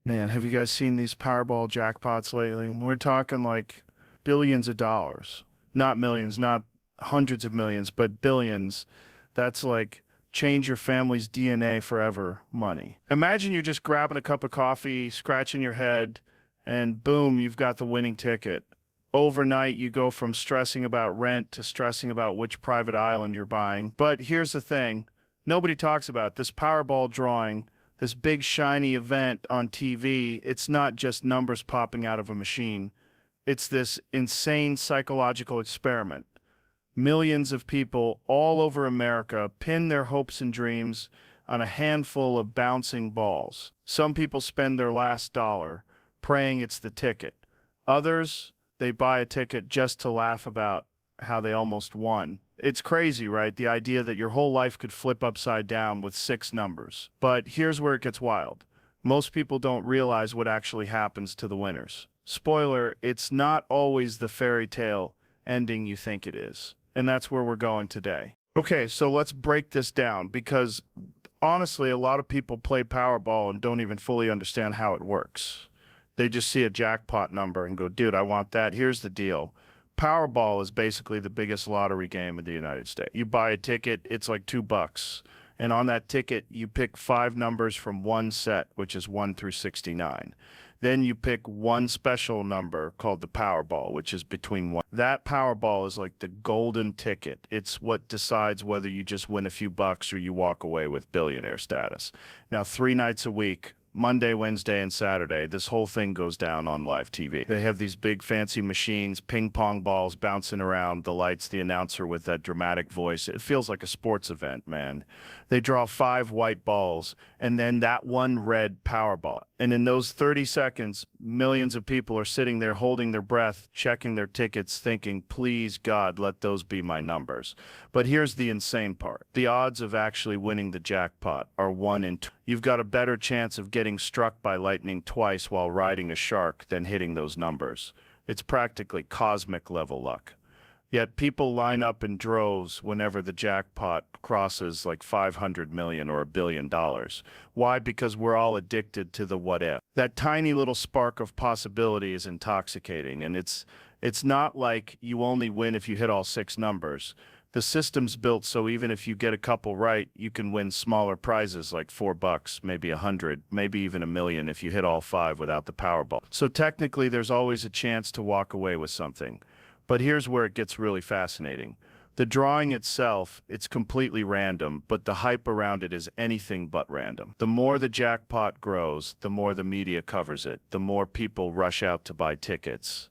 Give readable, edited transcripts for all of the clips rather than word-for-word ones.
Man, have you guys seen these Powerball jackpots lately? We're talking like billions of dollars. Not millions, not hundreds of millions, but billions. That's like change your family's DNA forever money. Imagine you're just grabbing a cup of coffee, scratching your head, and boom, you've got the winning ticket. Overnight, you go from stressing about rent to stressing about which private island you're buying. But here's the thing, nobody talks about this Powerball drawing, this big shiny event on TV. It's not just numbers popping out of a machine. It's this insane psychological experiment. Millions of people all over America pin their hopes and dreams on a handful of bouncing balls. Some people spend their last dollar praying it's the ticket. Others, they buy a ticket just to laugh about how they almost won. It's crazy, right? The idea that your whole life could flip upside down with six numbers. But here's where it gets wild. Most people don't realize what actually happens to the winners. Spoiler, it's not always the fairy tale ending you think it is. And that's where we're going today. Okay, so let's break this down because honestly, a lot of people play Powerball and don't even fully understand how it works. They just see a jackpot number and go, dude, I want that. Here's the deal. Powerball is basically the biggest lottery game in the United States. You buy a ticket, it's like $2. And on that ticket, you pick five numbers from one set, which is 1 through 69. Then you pick one special number called the Powerball, which is between one. That Powerball is like the golden ticket. It's what decides whether you just win a few bucks or you walk away with billionaire status. Now, 3 nights a week, Monday, Wednesday, and Saturday, this whole thing goes down on live TV. They have these big fancy machines, ping pong balls bouncing around, the lights, the announcer with that dramatic voice. It feels like a sports event, man. They draw five white balls and then that one red Powerball. And in those 30 seconds, millions of people are sitting there holding their breath, checking their tickets, thinking, please God, let those be my numbers. But here's the insane part. The odds of actually winning the jackpot are 1 in 2. You've got a better chance of getting struck by lightning twice while riding a shark than hitting those numbers. It's practically cosmic level luck. Yet people line up in droves whenever the jackpot crosses like 500 million or $1 billion. Why? Because we're all addicted to the what if. That tiny little spark of possibility is intoxicating, and it's not like you only win if you hit all six numbers. The system's built so even if you get a couple right, you can win smaller prizes like $4, maybe 100, maybe even $1 million if you hit all five without the Powerball. So technically, there's always a chance to walk away with something. But here's where it gets really fascinating. The drawing itself, it's completely random, but the hype around it is anything but random. The more the jackpot grows, the more the media covers it, the more people rush out to buy tickets.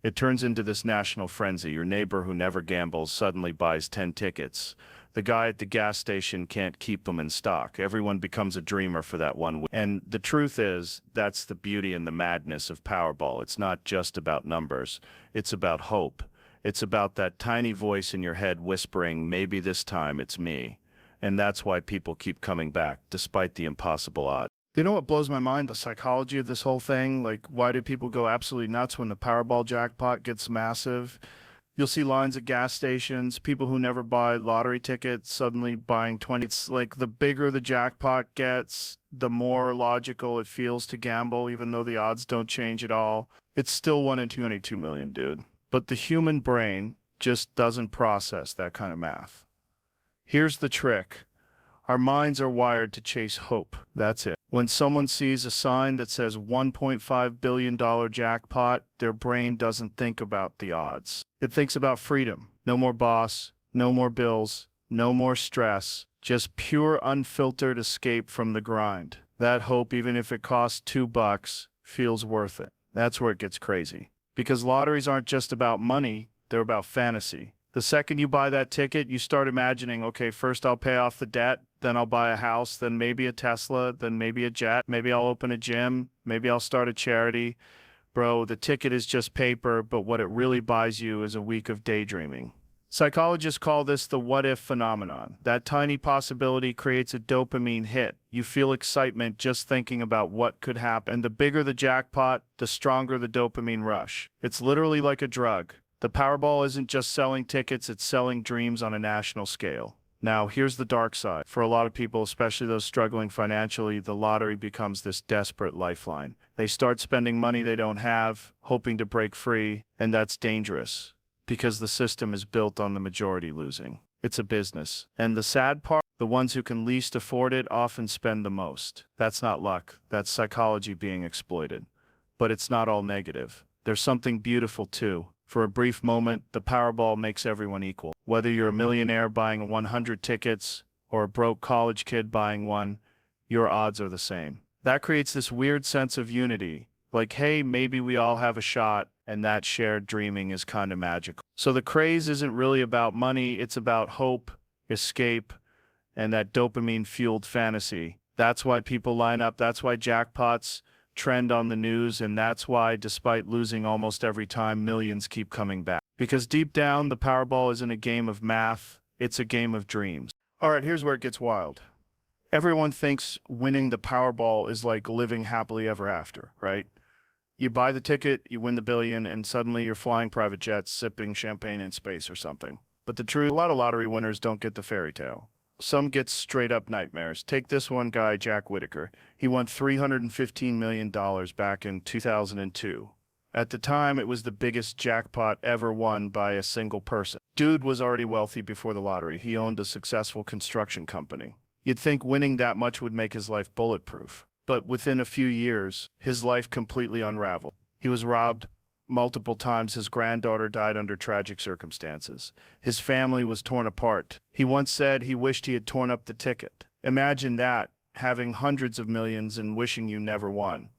It turns into this national frenzy. Your neighbor who never gambles suddenly buys 10 tickets. The guy at the gas station can't keep them in stock. Everyone becomes a dreamer for that one week. And the truth is, that's the beauty and the madness of Powerball. It's not just about numbers. It's about hope. It's about that tiny voice in your head whispering, maybe this time it's me. And that's why people keep coming back, despite the impossible odds. You know what blows my mind? The psychology of this whole thing. Like, why do people go absolutely nuts when the Powerball jackpot gets massive? You'll see lines at gas stations, people who never buy lottery tickets suddenly buying 20. It's like the bigger the jackpot gets, the more logical it feels to gamble, even though the odds don't change at all. It's still 1 in 292 million, dude. But the human brain just doesn't process that kind of math. Here's the trick. Our minds are wired to chase hope. That's it. When someone sees a sign that says $1.5 billion jackpot, their brain doesn't think about the odds. It thinks about freedom. No more boss, no more bills, no more stress, just pure unfiltered escape from the grind. That hope, even if it costs $2, feels worth it. That's where it gets crazy. Because lotteries aren't just about money, they're about fantasy. The second you buy that ticket, you start imagining, okay, first I'll pay off the debt, then I'll buy a house, then maybe a Tesla, then maybe a jet, maybe I'll open a gym, maybe I'll start a charity. Bro, the ticket is just paper, but what it really buys you is a week of daydreaming. Psychologists call this the what-if phenomenon. That tiny possibility creates a dopamine hit. You feel excitement just thinking about what could happen. And the bigger the jackpot, the stronger the dopamine rush. It's literally like a drug. The Powerball isn't just selling tickets, it's selling dreams on a national scale. Now, here's the dark side. For a lot of people, especially those struggling financially, the lottery becomes this desperate lifeline. They start spending money they don't have, hoping to break free, and that's dangerous because the system is built on the majority losing. It's a business. And the sad part, the ones who can least afford it often spend the most. That's not luck. That's psychology being exploited. But it's not all negative. There's something beautiful too. For a brief moment, the Powerball makes everyone equal. Whether you're a millionaire buying 100 tickets or a broke college kid buying one, your odds are the same. That creates this weird sense of unity. Like, hey, maybe we all have a shot, and that shared dreaming is kind of magical. So the craze isn't really about money, it's about hope, escape, and that dopamine-fueled fantasy. That's why people line up, that's why jackpots trend on the news, and that's why, despite losing almost every time, millions keep coming back. Because deep down, the Powerball isn't a game of math, it's a game of dreams. All right, here's where it gets wild. Everyone thinks winning the Powerball is like living happily ever after, right? You buy the ticket, you win the billion, and suddenly you're flying private jets, sipping champagne in space or something. But the truth, a lot of lottery winners don't get the fairy tale. Some get straight-up nightmares. Take this one guy, Jack Whitaker. He won $315 million back in 2002. At the time, it was the biggest jackpot ever won by a single person. Dude was already wealthy before the lottery. He owned a successful construction company. You'd think winning that much would make his life bulletproof. But within a few years, his life completely unraveled. He was robbed multiple times. His granddaughter died under tragic circumstances. His family was torn apart. He once said he wished he had torn up the ticket. Imagine that, having hundreds of millions and wishing you never won.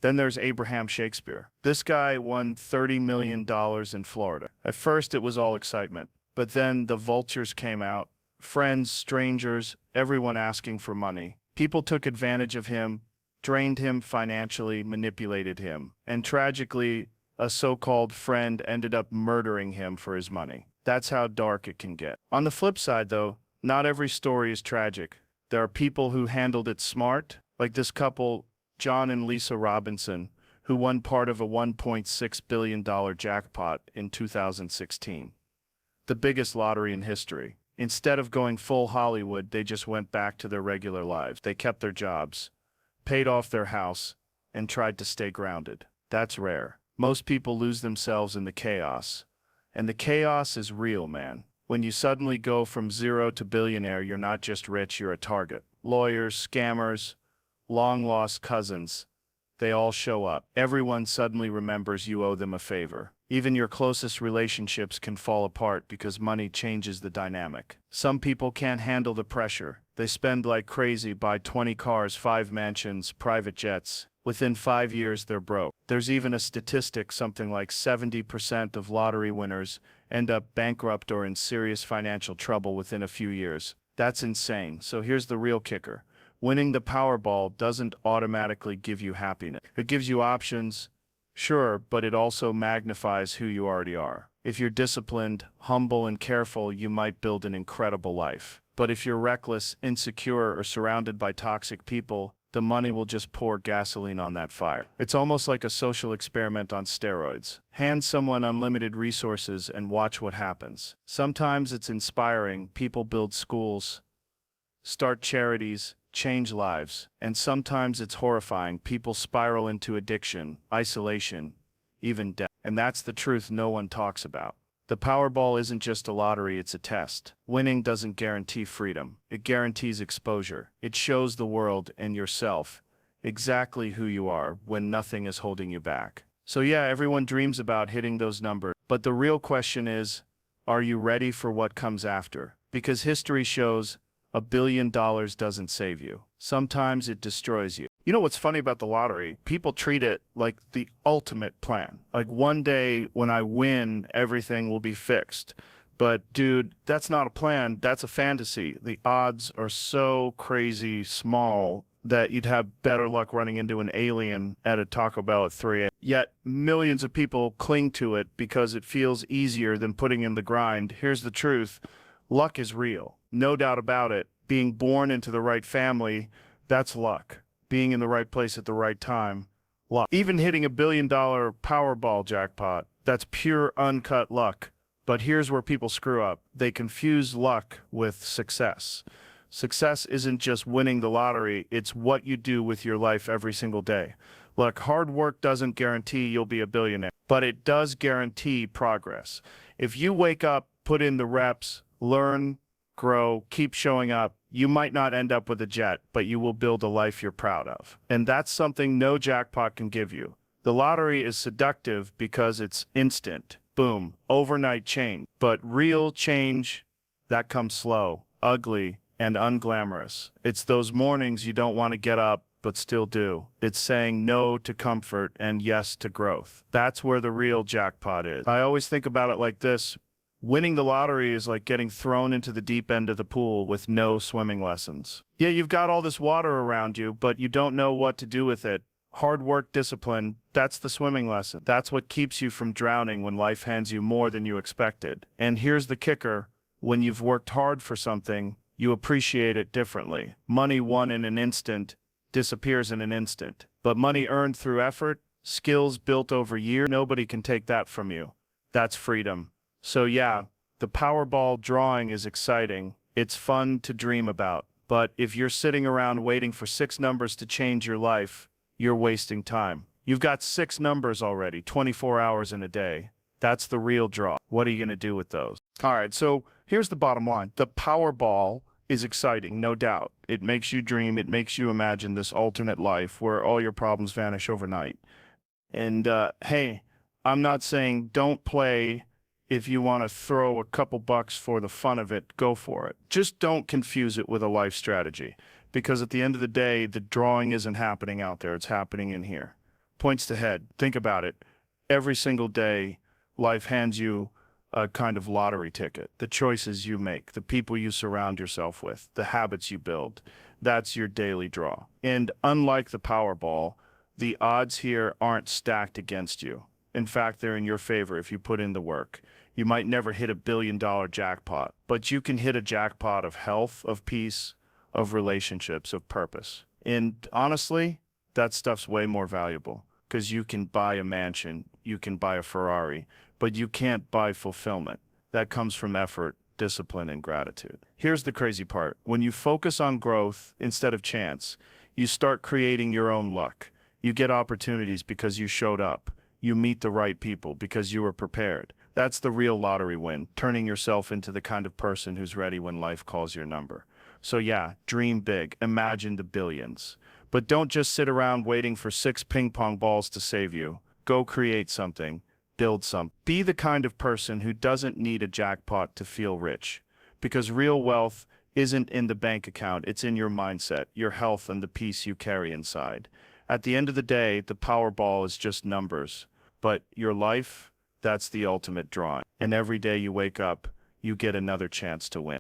Then there's Abraham Shakespeare. This guy won $30 million in Florida. At first, it was all excitement. But then the vultures came out. Friends, strangers, everyone asking for money. People took advantage of him, drained him financially, manipulated him. And tragically, a so-called friend ended up murdering him for his money. That's how dark it can get. On the flip side, though, not every story is tragic. There are people who handled it smart, like this couple, John and Lisa Robinson, who won part of a $1.6 billion jackpot in 2016. The biggest lottery in history. Instead of going full Hollywood, they just went back to their regular lives. They kept their jobs, paid off their house, and tried to stay grounded. That's rare. Most people lose themselves in the chaos. And the chaos is real, man. When you suddenly go from zero to billionaire, you're not just rich, you're a target. Lawyers, scammers, long-lost cousins, they all show up. Everyone suddenly remembers you owe them a favor. Even your closest relationships can fall apart because money changes the dynamic. Some people can't handle the pressure. They spend like crazy, buy 20 cars, 5 mansions, private jets. Within 5 years, they're broke. There's even a statistic, something like 70% of lottery winners end up bankrupt or in serious financial trouble within a few years. That's insane. So here's the real kicker. Winning the Powerball doesn't automatically give you happiness. It gives you options, sure, but it also magnifies who you already are. If you're disciplined, humble, and careful, you might build an incredible life. But if you're reckless, insecure, or surrounded by toxic people, the money will just pour gasoline on that fire. It's almost like a social experiment on steroids. Hand someone unlimited resources and watch what happens. Sometimes it's inspiring. People build schools, start charities, change lives. And sometimes it's horrifying. People spiral into addiction, isolation, even death. And that's the truth no one talks about. The Powerball isn't just a lottery, it's a test. Winning doesn't guarantee freedom. It guarantees exposure. It shows the world and yourself exactly who you are when nothing is holding you back. So yeah, everyone dreams about hitting those numbers. But the real question is, are you ready for what comes after? Because history shows $1 billion doesn't save you. Sometimes it destroys you. You know what's funny about the lottery? People treat it like the ultimate plan. Like one day when I win, everything will be fixed. But dude, that's not a plan. That's a fantasy. The odds are so crazy small that you'd have better luck running into an alien at a Taco Bell at 3 a.m. Yet millions of people cling to it because it feels easier than putting in the grind. Here's the truth. Luck is real. No doubt about it. Being born into the right family, that's luck. Being in the right place at the right time, luck. Even hitting $1 billion Powerball jackpot, that's pure uncut luck. But here's where people screw up. They confuse luck with success. Success isn't just winning the lottery, it's what you do with your life every single day. Look, hard work doesn't guarantee you'll be a billionaire, but it does guarantee progress. If you wake up, put in the reps, learn, grow, keep showing up, you might not end up with a jet, but you will build a life you're proud of. And that's something no jackpot can give you. The lottery is seductive because it's instant. Boom, overnight change. But real change, that comes slow, ugly, and unglamorous. It's those mornings you don't want to get up, but still do. It's saying no to comfort and yes to growth. That's where the real jackpot is. I always think about it like this. Winning the lottery is like getting thrown into the deep end of the pool with no swimming lessons. Yeah, you've got all this water around you, but you don't know what to do with it. Hard work, discipline, that's the swimming lesson. That's what keeps you from drowning when life hands you more than you expected. And here's the kicker. When you've worked hard for something, you appreciate it differently. Money won in an instant disappears in an instant. But money earned through effort, skills built over years, nobody can take that from you. That's freedom. So yeah, the Powerball drawing is exciting. It's fun to dream about. But if you're sitting around waiting for 6 numbers to change your life, you're wasting time. You've got 6 numbers already, 24 hours in a day. That's the real draw. What are you going to do with those? All right, so here's the bottom line. The Powerball is exciting, no doubt. It makes you dream. It makes you imagine this alternate life where all your problems vanish overnight. And hey, I'm not saying don't play. If you want to throw a couple bucks for the fun of it, go for it. Just don't confuse it with a life strategy. Because at the end of the day, the drawing isn't happening out there. It's happening in here. Points to head. Think about it. Every single day, life hands you a kind of lottery ticket. The choices you make, the people you surround yourself with, the habits you build. That's your daily draw. And unlike the Powerball, the odds here aren't stacked against you. In fact, they're in your favor if you put in the work. You might never hit $1 billion jackpot, but you can hit a jackpot of health, of peace, of relationships, of purpose. And honestly, that stuff's way more valuable because you can buy a mansion, you can buy a Ferrari, but you can't buy fulfillment. That comes from effort, discipline, and gratitude. Here's the crazy part. When you focus on growth instead of chance, you start creating your own luck. You get opportunities because you showed up. You meet the right people because you were prepared. That's the real lottery win, turning yourself into the kind of person who's ready when life calls your number. So yeah, dream big, imagine the billions. But don't just sit around waiting for 6 ping pong balls to save you. Go create something, build something. Be the kind of person who doesn't need a jackpot to feel rich. Because real wealth isn't in the bank account, it's in your mindset, your health, and the peace you carry inside. At the end of the day, the Powerball is just numbers. But your life, that's the ultimate drawing. And every day you wake up, you get another chance to win.